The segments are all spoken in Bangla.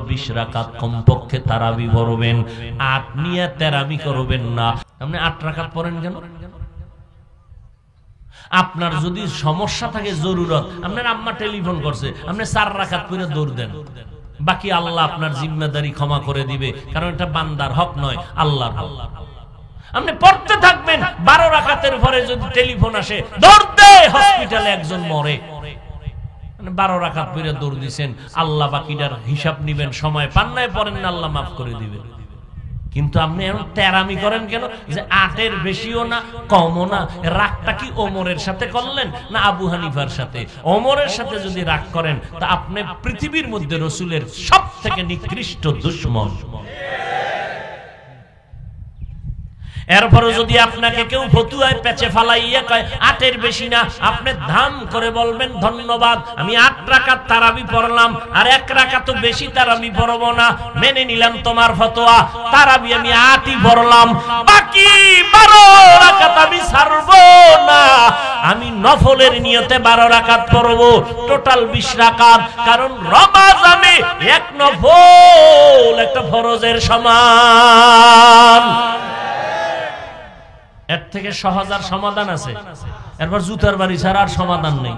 20 রাকাত কমপক্ষে তারাবি পড়বেন। 8 নিয়ে তেরামি করবেন না। আপনি 8 রাকাত পড়েন কেন? আপনার যদি সমস্যা থাকে, জরুরত, আপনার আম্মা টেলিফোন করছে, আপনি 4 রাকাত পড়ে দৌড় দেন, বাকি আল্লাহ আপনার জিম্মেদারি ক্ষমা করে দিবে, কারণ এটা বান্দার হক নয়, আল্লাহর হক। আপনি পড়তে থাকবেন, 12 রাকাতের পরে যদি টেলিফোন আসে, দৌড় দে, হসপিটালে একজন মরে, 12 রাকাত পড়ে দৌড় দিয়েছেন, আল্লাহ বাকিটার হিসাব নিবেন, সময় পান নাই পড়েন না, আল্লাহ মাফ করে দিবেন। কিন্তু আপনি এখন তেরামি করেন কেন? যে 8-এর বেশিও না, কমও না। রাগটা কি ওমরের সাথে করলেন না আবু হানিফার সাথে? ওমরের সাথে যদি রাগ করেন তা আপনি পৃথিবীর মধ্যে রাসূলের সবথেকে নিকৃষ্ট দুশমন। এরপরও যদি আপনাকে কেউ ফতুয়ায় পেঁচে ফালাইয়া কয় 8-এর বেশি না, আপনি ধাম করে বলবেন ধন্যবাদ, আমি 8 রাকাত তারাবি পড়লাম, আর 1 রাকাতও বেশি তারাবি পড়বো না, মেনে নিলাম তোমার ফতোয়া, তারাবি আমি 8ই পড়লাম, বাকি 12 রাকাত আমি ছাড়বো না, আমি নফলের নিয়তে 12 রাকাত পড়বো, টোটাল 20 রাকাত। কারণ রমাজানে 1 নফল একটা ফরজের সমান। এর থেকে সহজ আর সমাধান আছে? এরপর জুতার বাড়ি ছাড়া আর সমাধান নেই।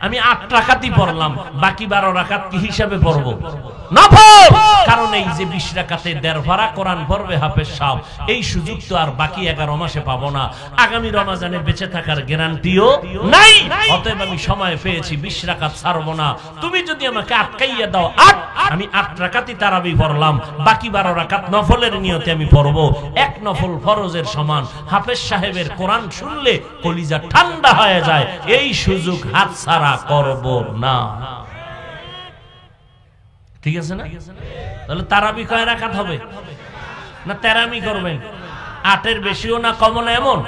আমি 8 রাকাতই পড়লাম, বাকি 12 রাকাত কি হিসাবে পড়বো? নফল। কারণ এই যে 20 রাকাতে 1.5 পারা কোরআন পড়বে হাফেজ সাহেব, এই সুযোগ তো আর বাকি 11 মাসে পাবো না, আগামী রমজানে বেঁচে থাকার গ্যারান্টিও নাই। অতএব আমি সময় পেয়েছি, 20 রাকাত ছাড়বো না। তুমি যদি আমাকে আটকাইয়া দাও 8, আমি 8 রাকাতই তারাবি পড়লাম, বাকি 12 রাকাত নফলের নিয়তে আমি পড়বো, 1 নফল ফরজের সমান। হাফেজ সাহেবের কোরআন শুনলে কলিজা ঠান্ডা হয়ে যায়, এই সুযোগ হাতছাড়া করব না। ঠিক আছে না? তাহলে তারাবি কয় রাকাত হবে? না তেরামি করবেন? 8-এর বেশিও না, কমও না, এমন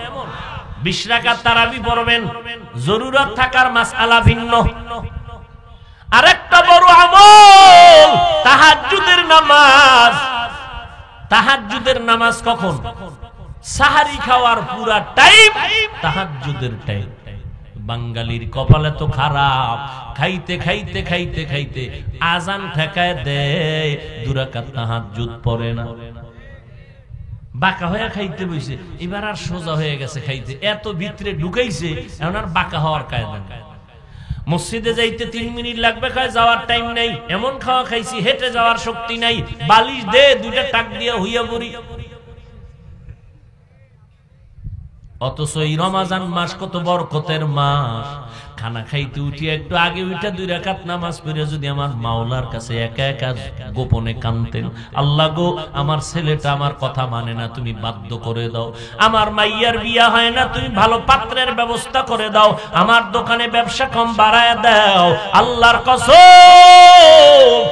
20 রাকাত তারাবি পড়বেন। জরুরত থাকার মাসআলা ভিন্ন। আরেকটা বড় আমল তাহাজ্জুদের নামাজ। তাহাজ্জুদের নামাজ কখন? সাহারি খাওয়ার পুরা টাইম তাহাজ্জুদের টাইম। বাঙালির কপালে তো খারাপ, খাইতে খাইতে খাইতে খাইতে আজান ঠেকায় দেয়, 2 রাকাত তাহাজ্জুদ পড়ে না, বাঁকা হয়ে খাইতে বইছে, এবার আর সোজা হয়ে গেছে খাইতে, এত ভিতরে ঢুকাইছে, এখন আর বাঁকা হওয়ার কায়দা নাই। মসজিদে যাইতে 3 মিনিট লাগবে, খায় যাওয়ার টাইম নাই, এমন খাওয়া খাইছি হেঁটে যাওয়ার শক্তি নাই, বালিশ দে 2টা টাক দিয়া হইয়া পড়ি। অথচ এই রমাজান মাস কত বরকতের মাস, খানা খাইতে উঠি একটু আগে উঠে 2 রাকাত নামাজ পড়ে যদি আমার মাওলার কাছে একা একা গোপনে কাঁদতেন, আল্লাহ গো আমার ছেলেটা আমার কথা মানে না, তুমি বাধ্য করে দাও, আমার মাইয়ার বিয়া হয় না, তুমি ভালো পাত্রের ব্যবস্থা করে দাও, আমার দোকানে ব্যবসা কম বাড়ায় দাও, আল্লাহর কসম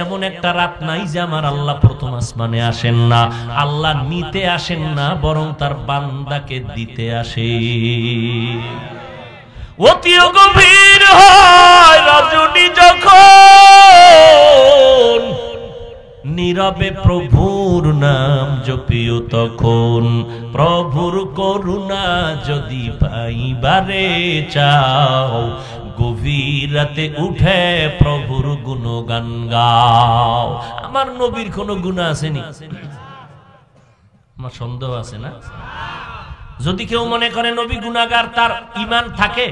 এমন একটা রাত নাই যে আমার আল্লাহ প্রথম আসমানে আসেন না, আল্লাহ নিতে আসেন না, বরং তার বান্দাকে দিতে আসে। অতি গভীর হয় রজনী যখন, নীরবে প্রভুর নাম জপিও তখন, প্রভুর করুণা যদি পাইবারে চাও, গভীর রাতে উঠে প্রভুর গুণগান গাও। আমার নবীর কোন গুনাহ আসেনি? আমার সন্দেহ আছে না? যদি কেউ মনে করে নবী গুনাহগার, তার ঈমান থাকে?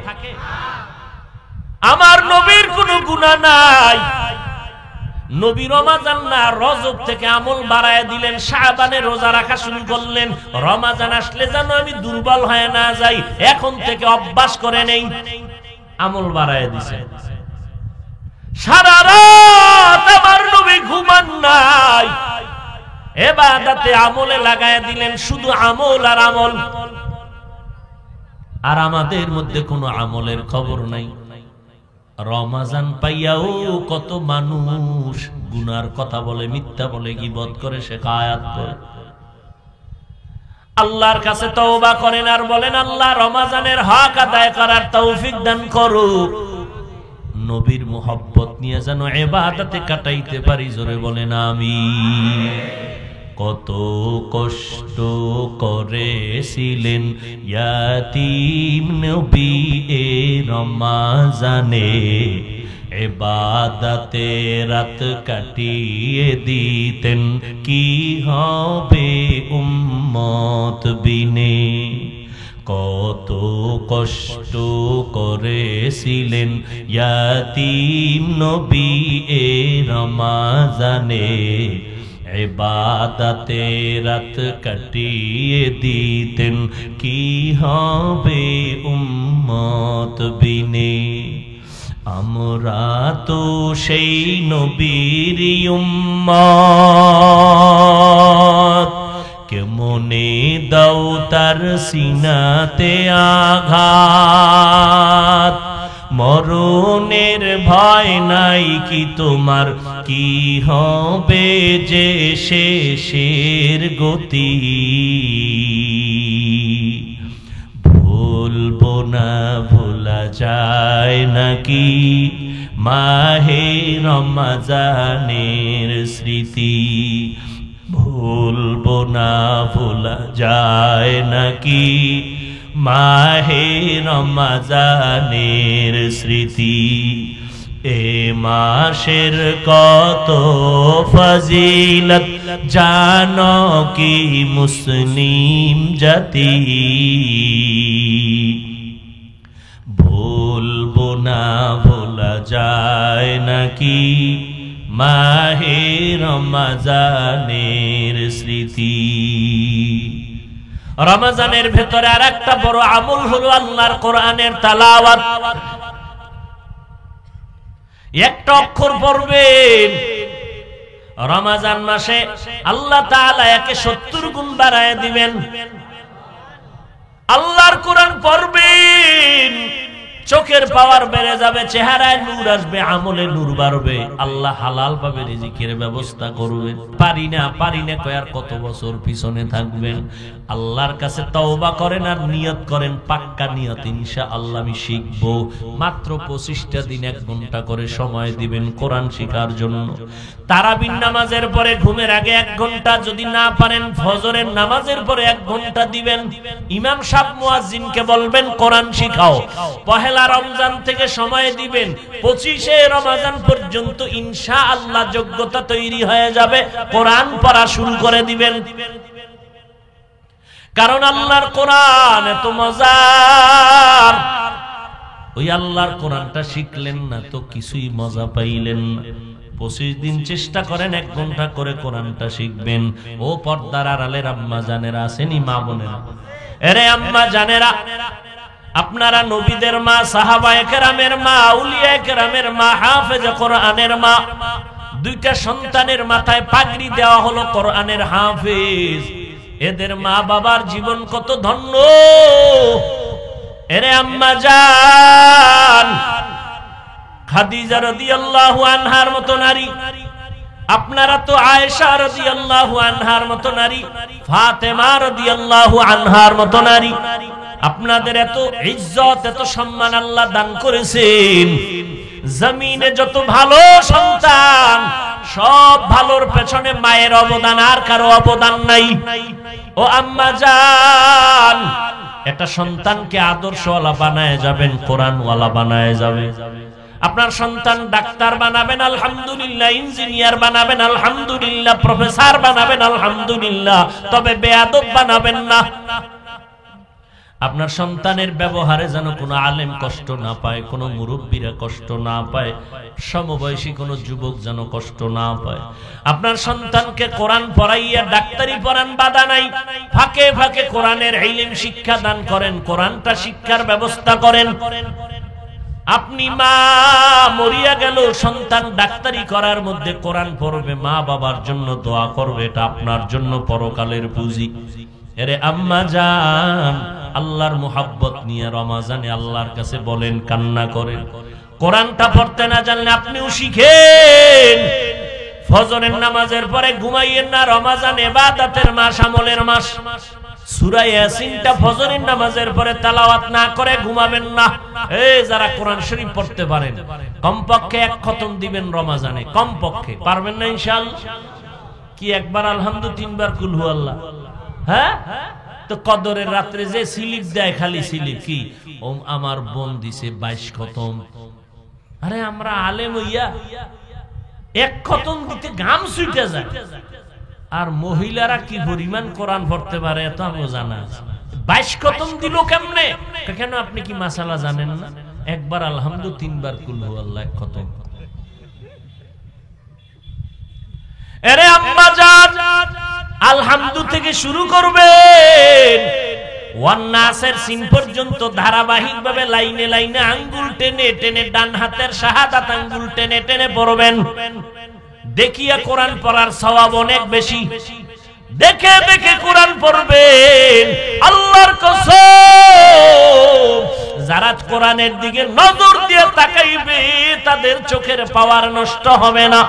আমার নবীর কোনো গুনাহ নাই। নবী রমাজান না রজব থেকে আমল বাড়ায় দিলেন, শাবানে রোজা রাখা শুরু করলেন, রমাজান আসলে যেন আমি দুর্বল হয়ে না যাই, এখন থেকে অভ্যাস করে নেই, আমল বাড়ায় দিছে। সারা রাত আমার নবী ঘুমান নাই, ইবাদতে আমলে লাগায় দিলেন, শুধু আমল আর আমল। আর আমাদের মধ্যে কোনো আমলের খবর নাই। রমাজান পাইয়াও কত মানুষ গুনার কথা বলে, মিথ্যা বলে, গীবত করে, শিকায়াত করে। আল্লাহর কাছে তওবা করেন আর বলেন, আল্লাহ রমাজানের হক আদায় করার তৌফিক দান করো, নবীর মুহাব্বত নিয়ে যেন ইবাদতে কাটাইতে পারি। জোরে বলেন আমিন। কত কষ্ট করেছিলেন ইয়াতীম নবী এ রমাজানে, ইবাদতে রাত কাটিয়ে দিতেন, কি হবে উম্মত বিনে। কত কষ্ট করেছিলেন ইয়াতীম নবী এ রমাজানে, ইবাদতে রাত কাটিয়ে দিতেন, কি হবে উম্মত বিনে। আমরা তো সেই নবীর উম্মত, কেমনে দাও তার সিনাতে আঘাত। মরণের ভয় নাই কি তোমার, কি হবে যে শেষের গতি। ভুলবো না ভোলা যায় নাকি মাহে রমজানের স্মৃতি। ভুলবো না ভোলা যায় নাকি মাহে রমজানের স্মৃতি। এ মাসের কত ফজিলত জানো কি মুসলিম জাতি। ভুলবো না ভোলা যায় নাকি মাহে রমজানের স্মৃতি। রমজানের ভেতরে আর একটা বড় আমল হলো আল্লাহর কোরআনের তেলাওয়াত। একটা অক্ষর পড়বেন, রমজান মাসে আল্লাহ তাআলা একে 70 গুণ বাড়ায় দিবেন। আল্লাহর কোরআন পড়বেন, চোখের পাওয়ার বেড়ে যাবে, চেহারায় নূর আসবে, আমলে নূর বাড়বে। আল্লাহ হালাল ভাবে রিজিকের ব্যবস্থা করবেন। পারি না কয়ার কত বছর পিছনে থাকবেন। আল্লাহর কাছে তওবা করেন আর নিয়ত করেন, পাক্কা নিয়ত, ইনশাআল্লাহ আমি শিখবো। মাত্র 25টা দিন 1 ঘন্টা করে সময় দিবেন কোরআন শেখার জন্য। তারাবির নামাজের পরে ঘুমের আগে 1 ঘন্টা, যদি না পারেন ফজরের নামাজের পরে 1 ঘন্টা দিবেন। ইমাম সাহেব মুয়াজ্জিনকে বলবেন কোরআন শিখাও। পহেলা রমজান থেকে সময় দিবেন, 25শে রমজান পর্যন্ত ইনশাআল্লাহ যোগ্যতা তৈরি হয়ে যাবে, কোরআন পড়া শুরু করে দিবেন। কারণ আল্লাহর কোরআন এত মজার, ওই আল্লাহর কোরআনটা শিখলেন না তো কিছুই মজা পাইলেন না। 25 দিন চেষ্টা করেন 1 ঘন্টা করে কোরআনটা শিখবেন। ও পর্দার আড়ালের আম্মা জানেরা আসেনি, মা বোনেরা, এরে আম্মা জানেরা, আপনারা নবীদের মা, সাহাবায়ে কেরামের মা, আউলিয়ায়ে কেরামের মা, হাফেজে কোরআনের মা। 2টা সন্তানের মাথায় পাগড়ি দেওয়া হলো কোরআনের হাফেজ। এদের মা বাবার জীবন কত ধন্য। এরে আম্মা জান, খাদিজা রাদিয়াল্লাহু আনহার মতো নারী, আপনারা তো আয়েশা রাদিয়াল্লাহু আনহার মতো নারী, ফাতেমা রাদিয়াল্লাহু আনহার মতো নারী। আপনাদের এত ইজ্জত, এত সম্মান আল্লাহ দান করেছেন। জমিনে যত ভালো সন্তান, সব ভালোর পেছনে মায়ের অবদান, আর কারো অবদান নাই। ও আম্মা জান, একটা সন্তানকে আদর্শওয়ালা বানায় যাবেন, কোরআনওয়ালা বানায় যাবে। আপনার সন্তান ডাক্তার বানাবেন আলহামদুলিল্লাহ, ইঞ্জিনিয়ার বানাবেন আলহামদুলিল্লাহ, প্রফেসর বানাবেন আলহামদুলিল্লাহ, তবে বেয়াদব বানাবেন না। আপনার সন্তানের ব্যবহারে যেন কোনো আলেম কষ্ট না পায়, কোনো মুরব্বীরা কষ্ট না পায়, সমবয়সী কোনো যুবক যেন কষ্ট না পায়। আপনার সন্তানকে কোরআন পড়াইয়া ডাক্তারি পড়ান, বাধা নাই। ফাঁকে ফাঁকে কোরআনের ইলম শিক্ষা দান করেন, কোরআনটা শিক্ষার ব্যবস্থা করেন। আপনি মা মরিয়া গেল, সন্তান ডাক্তারি করার মধ্যে কোরআন পড়বে, মা বাবার জন্য দোয়া করবে, এটা আপনার জন্য পরকালের পুঁজি। এরে আম্মা জান, আল্লাহর মুহাব্বত নিয়ে রমজানে আল্লাহর কাছে বলেন, কান্না করেন। কোরআনটা পড়তে না জানলে আপনিও শিখেন। ফজরের নামাজের পরে ঘুমাইয়েন না, রমজান ইবাদতের মাস, আমলের মাস। সূরা ইয়াসিনটা ফজরের নামাজের পরে তেলাওয়াত না করে ঘুমাবেন না। এই যারা কোরআন শরীফ পড়তে পারেন, কমপক্ষে 1 খতম দিবেন রমজানে, কমপক্ষে। পারবেন না ইনশাআল্লাহ? কি একবার আলহামদুলিল্লাহ, 3 বার কুল হু আল্লাহ? হ্যাঁ, তো কদরের রাত্রে যে স্লিপ দেয়, খালি স্লিপ, কি আমার বোন দিছে 22 খতম, আরে আমরা আলেম হইয়া এক খতম দিতে গাম ছুটে যায়, আর মহিলারা কি পরিমাণ কোরআন পড়তে পারে এত আমি জানা। 22 খতম দিল কেমনে? কেন আপনি কি মাসালা জানেন না? একবার আলহামদু, 3 বার কুল হুয়াল্লাহ, এক খতম। আরে আম্মা জান, আলহামদু থেকে শুরু করবেন, ওয়ান নাসের সিন পর্যন্ত ধারাবাহিকভাবে লাইনে লাইনে আঙ্গুল টেনে টেনে, ডান হাতের শাহাদাত আঙ্গুল টেনে টেনে পড়বেন। দেখিয়া কোরআন পড়ার সওয়াব অনেক বেশি। দেখে দেখে কোরআন পড়বেন, আল্লাহর কসম, যারা কোরআনের দিকে নজর দিয়ে তাকাইবে তাদের চোখের পাওয়ার নষ্ট হবে না।